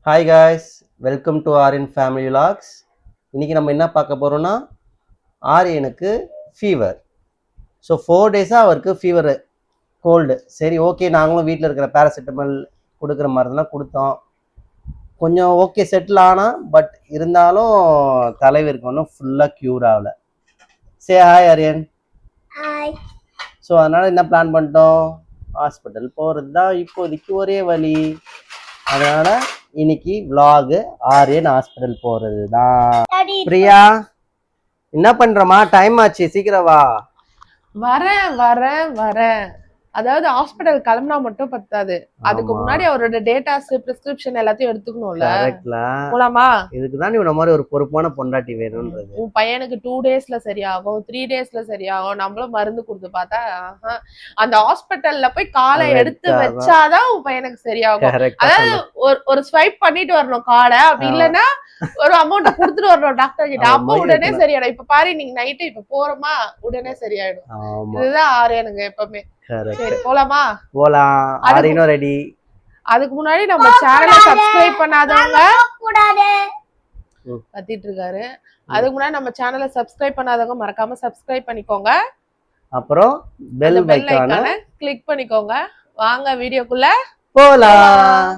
Hi guys, welcome to Aryan family vlogs. இன்றைக்கி நம்ம என்ன பார்க்க போகிறோன்னா, ஆரியனுக்கு ஃபீவர். ஸோ 4 டேஸாக அவருக்கு ஃபீவரு, கோல்டு. சரி, ஓகே, நாங்களும் வீட்டில் இருக்கிற பேராசிட்டமல் கொடுக்குற மருந்தெல்லாம் கொடுத்தோம். கொஞ்சம் ஓகே செட்டில் ஆனால், பட் இருந்தாலும் தலைவருக்கு ஒன்றும் ஃபுல்லாக க்யூர் ஆகலை. சரி, ஹாய் ஆரியன். ஹாய். ஸோ அதனால் என்ன பிளான் பண்ணிட்டோம், ஹாஸ்பிட்டல் போகிறது தான் இப்போதைக்கு ஒரே வழி. அதனால் இன்னைக்கு விலாகு ஆரியன் ஹாஸ்பிட்டல் போகிறது தான். பிரியா, என்ன பண்றமா? டைம் ஆச்சு, சீக்கிரம் வா. வரேன். அதாவது ஹாஸ்பிட்டல் கிளம்பினா மட்டும் பத்தாது, அதுக்கு முன்னாடி அவரோட டேட்டாஸ், பிரிஸ்கிரிப்ஷன் எல்லாத்தையும் எடுத்துக்கணும்ல. போலாமா? இதுக்குதான் இவன மாதிரி ஒரு பொறுப்பான பொண்டாட்டி வேணும்ன்றது. உன் பையனுக்கு 2 டேஸ்ல சரியாகும், 3 டேஸ்ல சரியாகும். நம்மளும் மருந்து கொடுத்து பார்த்தா அந்த ஹாஸ்பிட்டல்ல போய் காலை எடுத்து வச்சாதான் உன் பையனுக்கு சரியாகும். அதாவது ஒரு ஸ்வைப் பண்ணிட்டு வரணும் காலை, அப்படி இல்லைன்னா ஒரு அமௌண்ட் கொடுத்துட்டு வரணும் டாக்டர் கிட்ட, அப்ப உடனே சரியாயிடும். இப்ப பாரு, நீங்க நைட்டு இப்ப போறோமா, உடனே சரியாயிடும். இதுதான் ஆரியனுங்க எப்பவுமே. சரி, போலாமா? போலாம். ஆரியனும் ரெடி. அதுக்கு முன்னாடி நம்ம சேனலை சப்ஸ்கிரைப் பண்ணாதவங்க கத்திட்டு இருக்காரு. அதுக்கு முன்னாடி நம்ம சேனலை சப்ஸ்கிரைப் பண்ணாதவங்க மறக்காம சப்ஸ்கிரைப் பண்ணிக்கோங்க. அப்புறம் பெல் ஐகானை கிளிக் பண்ணிக்கோங்க. வாங்க வீடியோக்குள்ள போலாம்.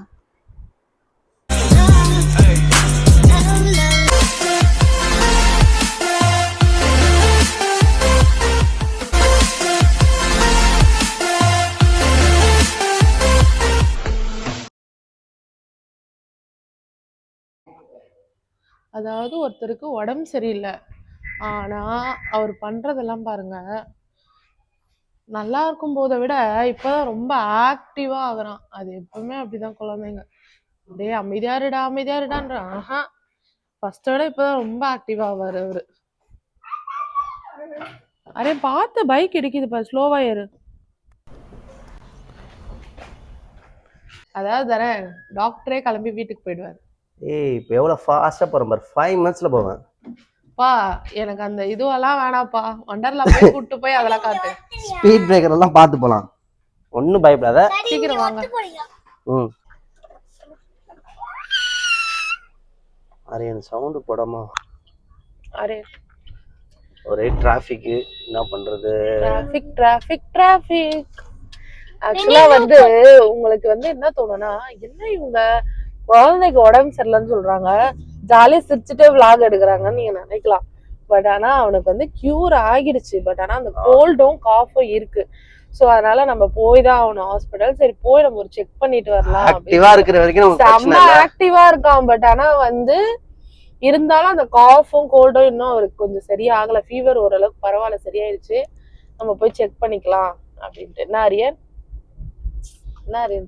அதாவது ஒருத்தருக்கு உடம்பு சரியில்லை, ஆனா அவர் பண்றதெல்லாம் பாருங்க, நல்லா இருக்கும் போதை விட இப்பதான் ரொம்ப ஆக்டிவா ஆகுறான். அது எப்பவுமே அப்படிதான் குழந்தைங்க, அப்படியே அமைதியாருடான்றான். ஃபர்ஸ்ட விட இப்பதான் ரொம்ப ஆக்டிவா ஆவாரு அவரு. அரே பார்த்து, பைக் இடிக்குது பாரு, ஸ்லோவா ஏறு. அதாவது தரேன், டாக்டரே கிளம்பி வீட்டுக்கு போயிடுவாரு. ஏய், இப்போ எவ்வளோ ஃபாஸ்ட்டாக போகிறேன் பாரு, 5 minutes போவேன். பா, எனக்கு அந்த இதுவெல்லாம் வேணாப்பா, வண்டர்லா போய் கூட்டு போய் அதெல்லாம் காட்டு. ஸ்பீட் பிரேக்கர் எல்லாம் பார்த்து போகலாம், ஒன்றும் பயப்படாத. சீக்கிரம் வாங்க. ஆரியன் சவுண்டு போடாமா? அரே ஒரே டிராஃபிக்கு, என்ன பண்றது? டிராஃபிக். ஆக்சுவலா வந்து உங்களுக்கு வந்து என்ன தோணும்னா, என்ன இவங்க குழந்தைக்கு உடம்பு சரியில்லைன்னு சொல்றாங்க, ஜாலியா சிரிச்சுட்டே விளாக் எடுக்கிறாங்கன்னு நீங்க நினைக்கலாம். பட் ஆனா அவனுக்கு வந்து கியூர் ஆகிடுச்சு. பட் ஆனா அந்த கோல்டும் காஃபும் இருக்கு. சோ அதனால நம்ம போய் தான் ஆகணும் ஹாஸ்பிட்டல். சரி, போய் நம்ம ஒரு செக் பண்ணிட்டு வரலாம். ஆக்டிவா இருக்கிற வரைக்கும் செம்ம ஆக்டிவா இருக்கான். பட் ஆனா வந்து இருந்தாலும் அந்த காஃபும் கோல்டும் இன்னும் அவருக்கு கொஞ்சம் சரியாகல. ஃபீவர் ஓரளவுக்கு பரவாயில்ல, சரியாயிடுச்சு. நம்ம போய் செக் பண்ணிக்கலாம் அப்படின்ட்டு. என்ன ஆரியன்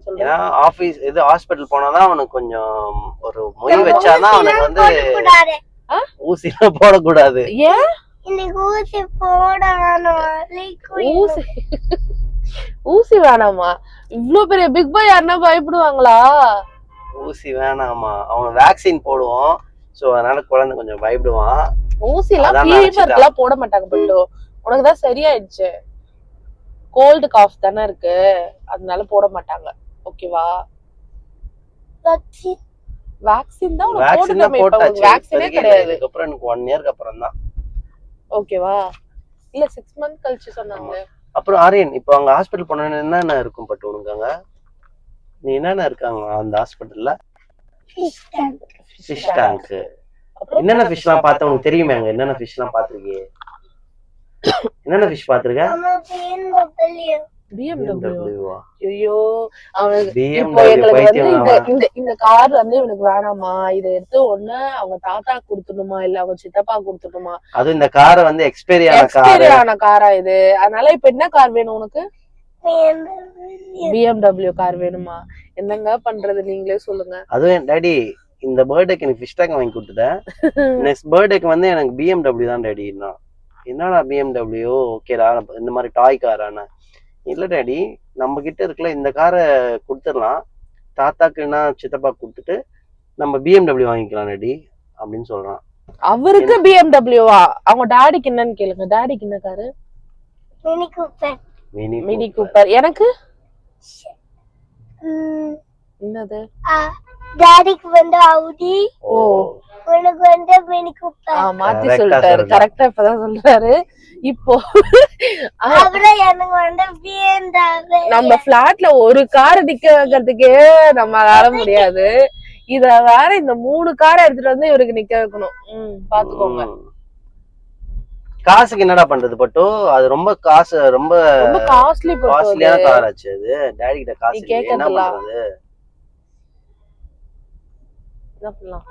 சொல்றேன், ஆபீஸ் இது ஹாஸ்பிடல் போனாதான் அவனுக்கு கொஞ்சம் ஒரு மொய் வச்சாதான் அவனுக்கு வந்து ஊசி போடக்கூடாது. ஏன் ஊசி வேணாமா? இவ்வளவு பெரிய பிக் பாய் யாருன்னா பயப்படுவாங்களா? ஊசி வேணாமா, அவன் வேக்சின் போடுவோம். சோ அதனால குழந்தை கொஞ்சம் பயப்படுவான். ஊசி எல்லாம் போட மாட்டாங்க பட்டு, உனக்குதான் சரியாயிடுச்சு. கோல்டு காஃப் தானே இருக்கு, அதனால போட மாட்டாங்க. ஓகேவா? வேக்சின் தான் போட்டுட்டோம். வேக்சினே கிடையாது. அதுக்கு அப்புறம் எனக்கு 1 year அப்புறம் தான். ஓகேவா? இல்ல 6 months கழிச்சு சொன்னாங்க. அப்புறம் ஆரியன், இப்போ அங்க ஹாஸ்பிடல் போனா என்னென்ன இருக்கும் பட்டு உனக்கு? அங்க நீ என்னென்ன இருக்காங்க அந்த ஹாஸ்பிடல்ல? Fish tank. என்னென்ன ஃபிஷ் எல்லாம் பார்த்த உனக்கு தெரியுமே? அங்க என்னென்ன ஃபிஷ் எல்லாம் பாத்திருக்கீங்க? என்னென்ன ஃபிஷ் பாத்திருக்க? BMW. ஐயோ, அவனுக்கு இப்போ எங்களுக்கு வந்து இந்த கார் வந்து இவனுக்கு வேணாமா, இதை எடுத்து ஒண்ணு அவங்க தாத்தா கொடுத்துடணுமா, இல்ல அவங்க சித்தப்பா கொடுத்துடணுமா? அது இந்த காரை வந்து எக்ஸ்பைரி ஆன காரா இது. அதனால இப்ப என்ன கார் வேணும் உனக்கு? BMW கார் வேணுமா? என்னங்க பண்றது, நீங்களே சொல்லுங்க. அதுவும் டாடி, இந்த பர்த்டேக்கு எனக்கு ஃபிஷ் டேங்க் வாங்கி கொடுத்துட்டேன். நெக்ஸ்ட் பர்த்டேக்கு வந்து எனக்கு BMW தான் டாடி. என்னடா BMW? ஓகேடா, இந்த மாதிரி டாய் காரான? இல்ல டாடி, நம்ம கிட்ட இருக்கல இந்த காரை கொடுத்துடலாம், தாத்தாக்குன்னா சித்தப்பா கொடுத்துட்டு நம்ம BMW வாங்கிக்கலாம் டாடி அப்படின்னு சொல்றான். அவருக்கு BMW-வா? அவங்க டாடிக்கு என்னன்னு கேளுங்க. டாடிக்கு என்ன காரு? Mini Cooper. எனக்கு என்னது? டாடிக்கு வந்து அவுடி, ஓ உனக்கு வந்து மினி கூப்பர். மாத்தி Correct ஆ சொல்லிட்டாரு. சொல்றா. கரெக்டா இப்பதான் சொல்றாரு. இப்போ அப்புறம் எனக்கு வந்து BMW. நம்ம பிளாட்ல ஒரு கார் நிக்க வைக்கிறதுக்கே நம்மளால முடியாது. இத வேற இந்த 3 காரை எடுத்துட்டு வந்து இவருக்கு நிக்க வைக்கணும். பாத்துக்கோங்க. காசுக்கு என்னடா பண்றது பட்டு? அது ரொம்ப காசு, ரொம்ப ரொம்ப காஸ்ட்லி காஸ்ட்லியான கார் ஆச்சு அது. டாடி கிட்ட காசு நீ இல்லையே, என்ன கேட்கறதுல. பண்றது? என்ன பண்ணலாம்?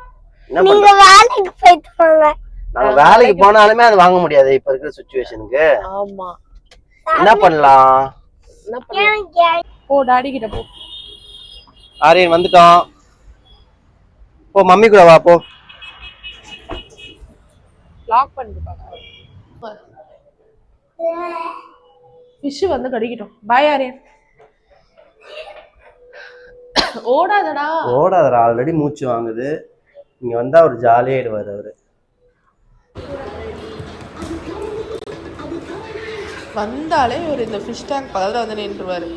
என்ன நீங்க பண்றது? வேலைக்கு போயிட்டு வாங்க. நாங்க வேலைக்கு போனாலுமே அது வாங்க முடியாது இப்ப இருக்கிற சுச்சுவேஷனுக்கு. ஆமா. என்ன பண்ணலாம்? என்ன பண்ணலாம்? போ டாடி கிட்ட போ. ஆரியன் வந்துட்டோம். போ மம்மி கூட வா போ. லாக் பண்ணிட்டு பாக்க. ஃபிஷ் வந்து கடிக்கிட்டோம். பாய் ஆரியன். ஓடாதடா. ஓடாதடா, ஆல்ரெடி மூச்சு வாங்குது. இங்க வந்தா அவர் ஜாலியாயிடுவாரு அவரு. வந்தாலே ஒரு இந்த ஃபிஷ் டேங்க் பக்கத்துல வந்து நின்றுவாரு.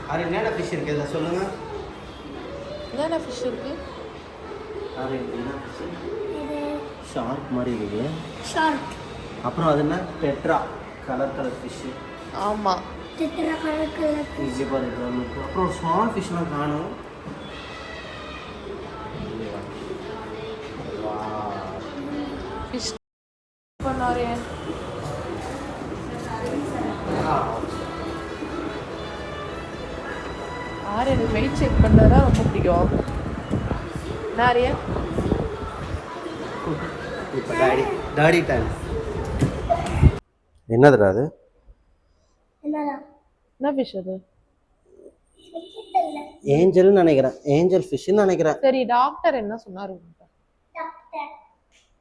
ஆரியன் என்னென்ன ஃபிஷ் இருக்கு இதில் சொல்லுங்க. என்னென்ன ஃபிஷ் இருக்கு? ஷார்க் மாதிரி இருக்கு. ஷார்க். அப்புறம் அது என்ன டெட்ரா கலர் ஃபிஷ். ஆமா. Tetra colour. இங்கே பாருங்க. அப்புறம் ஸ்மால் ஃபிஷ்லாம் காணும். ஃபிஷ் பண்ணாரு. ஆரியனுக்கு வெயிட் செக் பண்ணா ரொம்ப பிடிக்கும். என்ன ஆரியன்? இப்போ டாடி டைம். என்னதுடா அது? என்னடா? என்ன ஃபிஷ் அது? ஏஞ்சல்னு நினைக்கிறேன். ஏஞ்சல் ஃபிஷ்னு நினைக்கிறேன். சரி டாக்டர் என்ன சொன்னாரு? டாக்டர்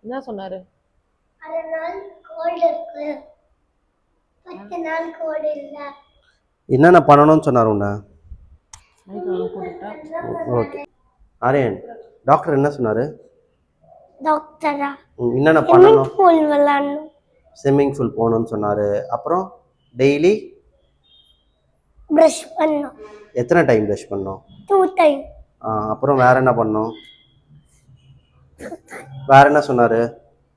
என்ன சொன்னாரு? 6 நாள் கோல்ட் இருக்கு, 10 நாள் கோல்ட் இல்ல. என்னென்ன பண்ணணும்னு சொன்னார் உன்ன? போட்டுட்டா. ஓகே ஆரியன், டாக்டர் என்ன சொன்னாரு? டாக்டரா என்னென்ன பண்ணணும்? பூல் விளையாடணும், ஸ்விம்மிங் பூல் போகணும்னு சொன்னாரு. அப்புறம் டெய்லி பிரஷ் பண்ணணும். எத்தனை டைம் ப்ரஷ் பண்ணோம்? 2 டைம். அப்புறம் வேற என்ன பண்ணோம்? வேற என்ன சொன்னாரு?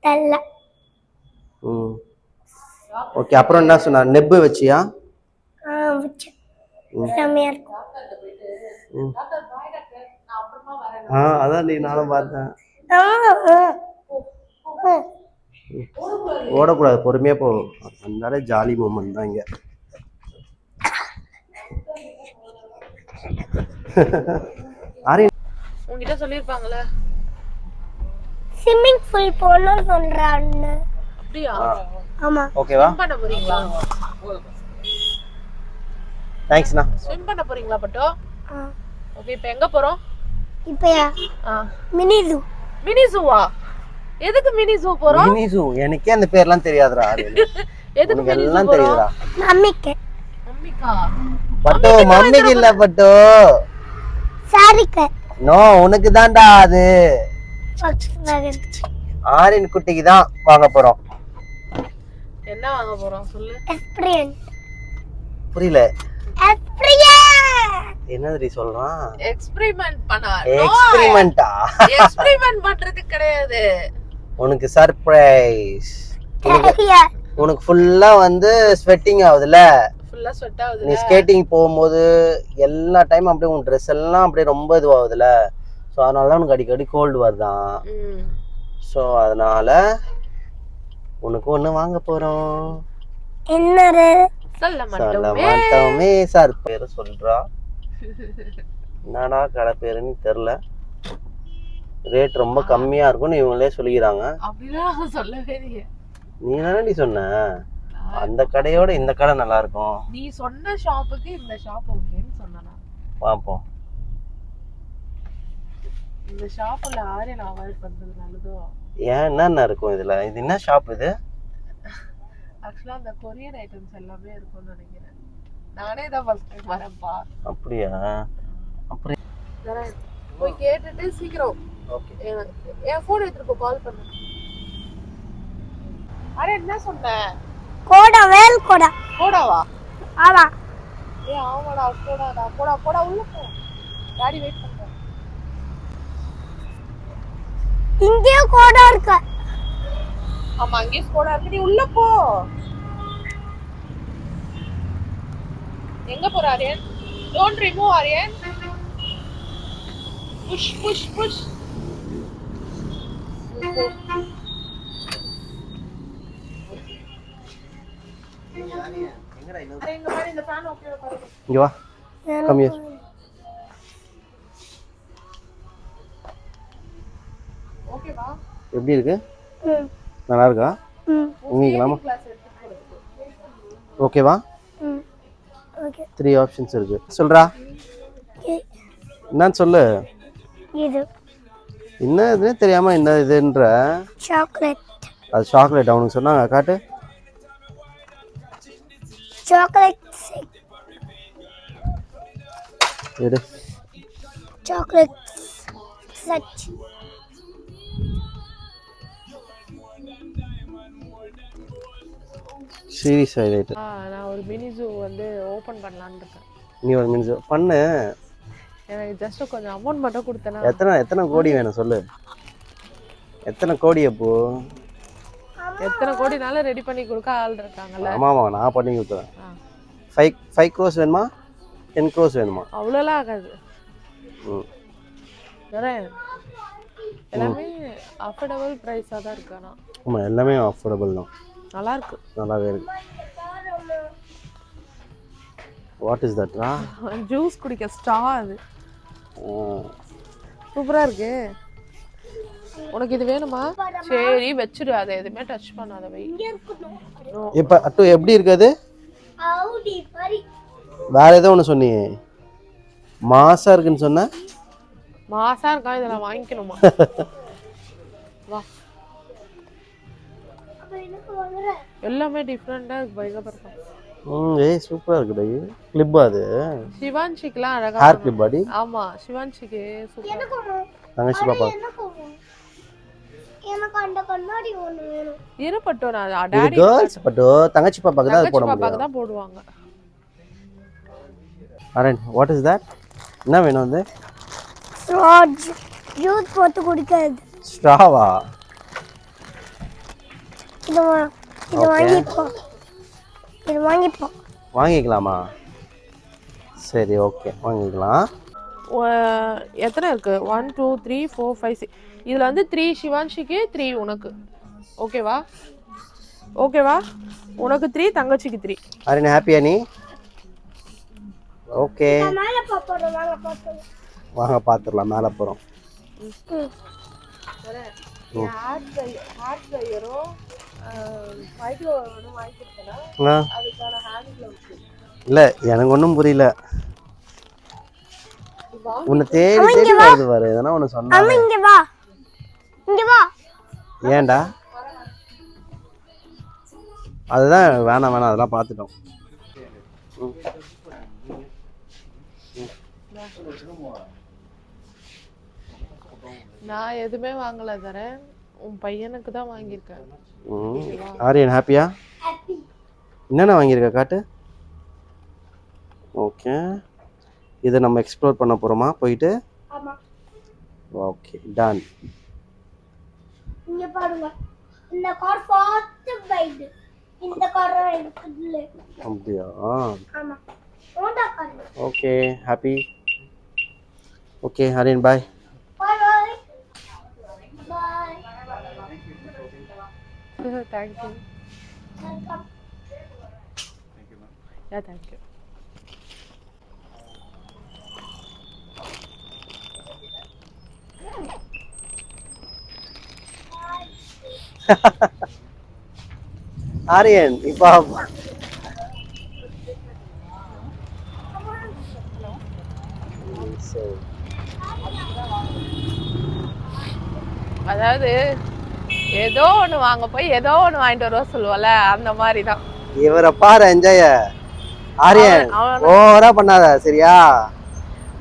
தெல்ல. ஓகே. அப்புறம் என்ன சொன்னார்? நெப்பு வச்சியா? வச்சு செமையா இருக்கும். அதான் நீ நானும் பார்த்தேன். ஓடக்கூடாது, பொறுமையா போ. அதனால ஜாலி மூமெண்ட் தான் இங்க. உங்ககிட்ட சொல்லிருப்பாங்கல்ல ஸ்விம்மிங் பூல் போகணும்னு சொல்றான்னு. அப்படியா? ஆமா. ஓகேவா? ஸ்விம் பண்ண போறீங்களா? தேங்க்ஸ்ண்ணா. ஸ்விம் பண்ண போறீங்களா பட்டோ? ஓகே. இப்போ எங்க போறோம்? இப்பயா மினி ஜூ. மினி ஜூவா? எதுக்கு மினி ஜூ போறோம்? மினி ஜூ எனக்கே அந்த பேர்லாம் தெரியாதுடா. எதுக்கு மினி ஜூ எல்லாம் போறோம்? தெரியுதுடா. மம்மிக்கு. மம்மிக்கா? பட்டோ மம்மிக்கு இல்ல பட்டோ. சாரிக்கு. நோ, உனக்கு தான்டா அது. ஆரியன் குட்டிக்கு தான் வாங்க போறோம். என்ன வாங்க போறோம் சொல்லு. எக்ஸ்பீரியன்ஸ். புரியல. எக்ஸ்பீரியன்ஸ். என்னது சொல்றான்? எக்ஸ்பெரிமென்ட் பண்ணா. எக்ஸ்பெரிமெண்டா? எக்ஸ்பெரிமென்ட் பண்றது கிடையாது. உனக்கு சர்ப்ரைஸ். உனக்கு ஃபுல்லா வந்து ஸ்வெட்டிங் ஆகுதுல. ஃபுல்லா ஸ்வெட் ஆகுது. நீ ஸ்கேட்டிங் போகும்போது எல்லா டைம் அப்படியே உன் ட்ரெஸ் எல்லாம் அப்படியே ரொம்ப இதுவாகுதுல. ஸோ அதனால தான் உனக்கு அடிக்கடி கோல்டு வருதான். ஸோ அதனால உனக்கு ஒன்று வாங்க போறோம். என்னது? சொல்ல மாட்டோமே. சார் பேரு சொல்றா. என்னடா கடை பேருன்னு தெரியல. ரேட் ரொம்ப கம்மியா இருக்கும்னு இவங்களே சொல்லிக்கிறாங்க. அப்படிதான் சொல்லவே இல்லையே. நீ தானே சொன்ன அந்த கடையோட இந்த கடை நல்லா இருக்கும். நீ சொன்ன ஷாப்புக்கு இந்த ஷாப் ஓகேன்னு சொன்னா. பாப்போம். இந்த ஷாப்ல ஆரியன் அவாய்ட் பண்றது நல்லதோ? ஏன் என்னென்ன இருக்கும் இதுல? இது என்ன ஷாப் இது? ஆக்சுவலா அந்த கொரியன் ஐட்டம்ஸ் எல்லாமே இருக்கும்னு நினைக்கிறேன். நானே தான் ஃபர்ஸ்ட் டைம் வரேன்ப்பா. அப்படியா? அப்படி போய் கேட்டுட்டு சீக்கிரம். ஓகே. என் ஃபோன் எடுத்துட்டு கால் பண்ணு. அரே என்ன சொன்ன? கோடா வேல் கோடா. கோடாவா? ஆமா. ஆமாடா கோடாடா. கோடா உள்ள போ. டாடி வெயிட் பண்றேன். இங்கே கோடா இருக்கு. ஆமா அங்கே ஸ்கோடா இருக்கு. நீ உள்ள போ. எங்க போற Aryan? Don't remove Aryan. Push push push. இங்க பாரு இந்த ஃபேன் ஓகேவா பாரு. இங்க வா. Come here. ஓகேவா? எப்படி இருக்கு? நல்லா இருக்கா? உங்களாமா? ஓகேவா? ஓகே. 3 ஆப்ஷன்ஸ் இருக்கு. சொல்றா. என்னன்னு சொல்லு. இது என்ன இதுன்னு தெரியாம என்ன இதுன்ற? சாக்லேட். அது சாக்லேட் அவனுக்கு சொன்னாங்க காட்டு. சாக்லேட் எடு. Chocolate such. சீரியஸ் ஆயிட்டு. நான் ஒரு மினி ஜூ வந்து ஓபன் பண்ணலாம்னு இருக்கேன். நீ ஒரு மினிட்ஸ் பண்ணு. எனக்கு ஜஸ்ட் கொஞ்சம் அமௌண்ட் மட்டும் கொடுத்தனா. எத்தனை கோடி வேணும் சொல்லு. எத்தனை கோடி அப்போ? எத்தனை கோடினாலும் ரெடி பண்ணி கொடுக்க ஆள் இருக்காங்கல்ல. ஆமாமா நான் பண்ணி கொடுத்துறேன். 5 crores வேணுமா 10 crores வேணுமா? அவ்வளோலாம் ஆகாது. எல்லாமே அஃபோர்டபுள் ப்ரைஸாக தான் இருக்கு. ஆனால் ஆமாம் எல்லாமே அஃபோர்டபுள் தான். நல்லா இருக்கு. நல்லாவே இருக்கு. What is that? ஜூஸ் குடிக்க ஸ்ட்ரா அது. சூப்பராக இருக்கு. உனக்கு இது வேணுமா? சரி வச்சிரு. அதை எதுவுமே டச் பண்ணாத வை. இப்போ அட்டு எப்படி இருக்காது? வேற ஏதோ ஒன்று சொன்னியே மாசா இருக்குன்னு சொன்ன. மாசா இருக்கா? இதெல்லாம் வாங்கிக்கணுமா? வா. எல்லாமே டிஃப்ரெண்டா இருக்கு. பயங்கரமா. ஏய் சூப்பரா இருக்கு டேய். கிளிப் அது சிவான்ஷிக்குலாம் அழகா ஹேர் கிளிப் பாடி. ஆமா சிவான்ஷிக்கு சூப்பரா. தங்கச்சி பாப்பா எனக்கு அந்த கண்ணாடி ஒன்னு வேணும். இருப்பட்டோ நான் இது டாடி गर्ल्स பட்டோ தங்கச்சி பாப்பாக்கு தான் போட முடியும். பாப்பாக்கு தான் போடுவாங்க. அரேன் வாட் இஸ் தட்? என்ன வேணும் வந்து? ஸ்ட்ராஜ் ஜூஸ் போட்டு குடிக்கிறது. ஸ்ட்ராவா? இது வாங்கிப்போ. இது வாங்கிப்போ. வாங்கிக்கலாமா? சரி ஓகே வாங்கிக்கலாம். எத்தனை இருக்கு? 1 2 3 4 5 6. இதுல வந்து 3 சிவான்ஷிக்கு 3 உனக்கு. ஓகேவா? ஓகேவா? உனக்கு 3 தங்கச்சிக்கு 3. அரேன் ஹாப்பியா நீ? ஓகே மேல போறோம். வாங்க பாத்துறலாம். மேல போறோம். ஹேர் ட்ரையரோ மைக்ரோ ஓவனும் வாங்கிட்டேனா அதுக்கான ஹேண்ட் க்ளவுஸ். இல்ல எனக்கு ஒண்ணும் புரியல. உன்னை தேடி தேடி வருது பாரு. எதனா ஒன்னு சொன்னா. அம்மா இங்க வா. இங்க வா. ஏன்டா? அதுதான் வேணாம் அதெல்லாம் பார்த்துட்டோம். நான் எதுவுமே வாங்கல தரேன். உன் பையனுக்கு தான் வாங்கியிருக்கேன். ஆரியன் ஹாப்பியா? ஹாப்பி. என்னென்ன வாங்கியிருக்க காட்டு. ஓகே இதை நம்ம எக்ஸ்ப்ளோர் பண்ண போறோமா போயிட்டு? ஆமா. Okay done. இங்க பாருங்க. இந்த கார் ஃபாஸ்ட் ரைட். இந்த கார் இருக்குல்ல. அப்படியா? ஆமா. Honda car. Okay happy. Okay Aryan bye. Bye bye. Bye. Thank you. Welcome. Yeah, thank you. Aryan இப்போ அதாவது ஏதோ ஒண்ணு வாங்க போய் ஏதோ ஒண்ணு வாங்கிட்டு வருவா சொல்லுவல அந்த மாதிரி தான். இவரை பாரு என்ஜாய். ஆரியன் ஓவரா பண்ணாத சரியா?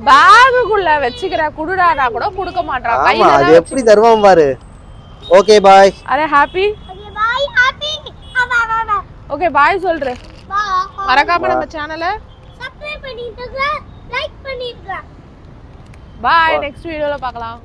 பேக்குக்குள்ள வச்சுக்கிற குடுடானா கூட கொடுக்க மாட்டான். ஆமா கையில அது எப்படி தருவான் பாரு. Okay bye. Array happy. Okay bye happy. ஆமா. ஓகே பாய் சொல்றே. பை. மறக்காம நம்ம சேனலை சப்ஸ்கிரைப் பண்ணிடுங்க. லைக் பண்ணிடுங்க. பாய், நெக்ஸ்ட் வீடியோல பார்க்கலாம்.